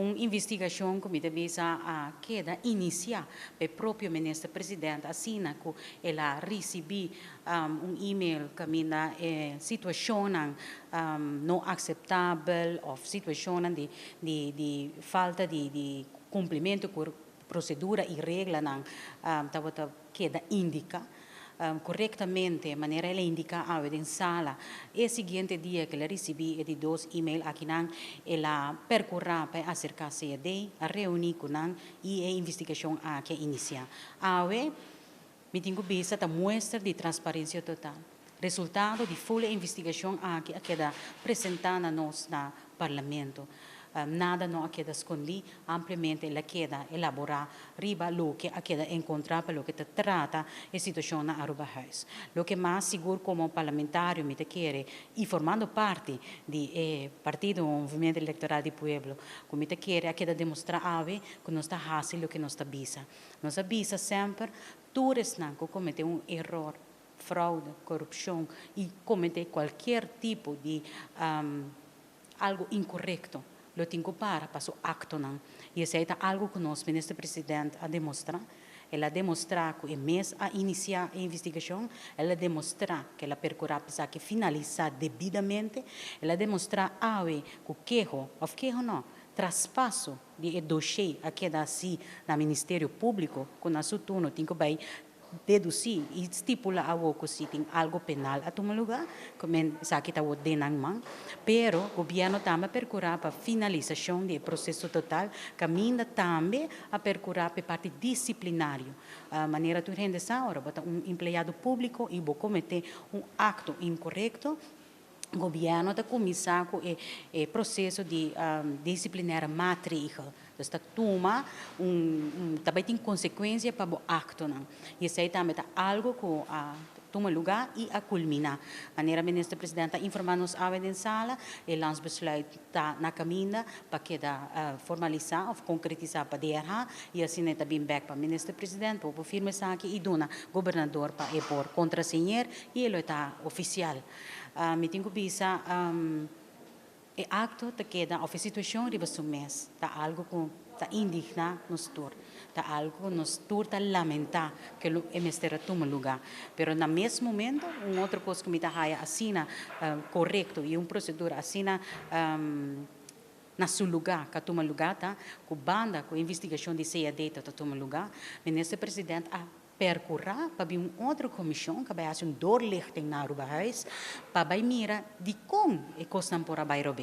uma investigação que visa a queda iniciar o próprio ministro-presidente assina que ela recebeu e-mail que mina situação não aceitável ou situação de falta de cumprimento com procedura e regra não queda indica corretamente, maneira ela indica a em sala. E seguinte dia que ela recebi de 2 e-mail aqui não, ela percorreu para acercar-se a reunir com não e a investigação a que inicia. Awe, me tenho vista a mostra de transparência total. Resultado de full investigação a que queda apresentada nós na parlamento. Nada não queda escondido, ampliamente ela queda elaborar riba lo que queda encontrar para lo que trata a situação na Aruba House. Lo que mais seguro como parlamentário me te quer e formando parte do partido Movimento Eleitoral do Pueblo, como te quer queda demonstrar ave que não está fácil lo que nós está bisa. Nós avisa sempre todos não cometer erro, fraude, corrupção e cometer qualquer tipo de algo incorreto. Lo tenho para o acto não. E isso é algo que nós, ministro-presidente, a demonstrar. Ela demonstra que mês a iniciar a investigação, ela demonstra que ela percorreu para que finalizar devidamente, ela demonstra que o queijo não, traspasso de dossiê aqui da si na Ministério Público, com a sua turno, tem que vai deduzir e estipular algo que se tem algo penal a tomar lugar, como sabe que está ordenando, pero o governo também percorrer para finalização do processo total, caminha também a percorrer para parte disciplinário. A maneira de render essa hora, empregado público e vou cometer acto incorreto, o governo está começando com o processo de disciplinar matrícula. Então, toma também tem consequência para o acto. Não? E isso aí também é algo que toma lugar e a culminar. A maneira ministro-presidente informar-nos a sala, e lança besluit está na caminho para que formalizar ou concretizar para DRH, e assim é também back para o ministro-presidente, para o firme aqui e dona governador para por contrasenhar e ele está oficial. Me tenho visa e acto te queda a situação riba mês tá algo que tá indigna nos tur tá algo que nos tur tá lamentar que o emestera toma lugar pero na mesmo momento outra coisa que me tá haia assina correto e procedura assina na seu lugar, que toma lugar, tá? Com banda, com investigação de CAD, tá toma lugar, ministro-presidente percorrer para uma outra comissão que vai fazer doorlichting na Aruba Huis, para mirar de como é coisa por a bairro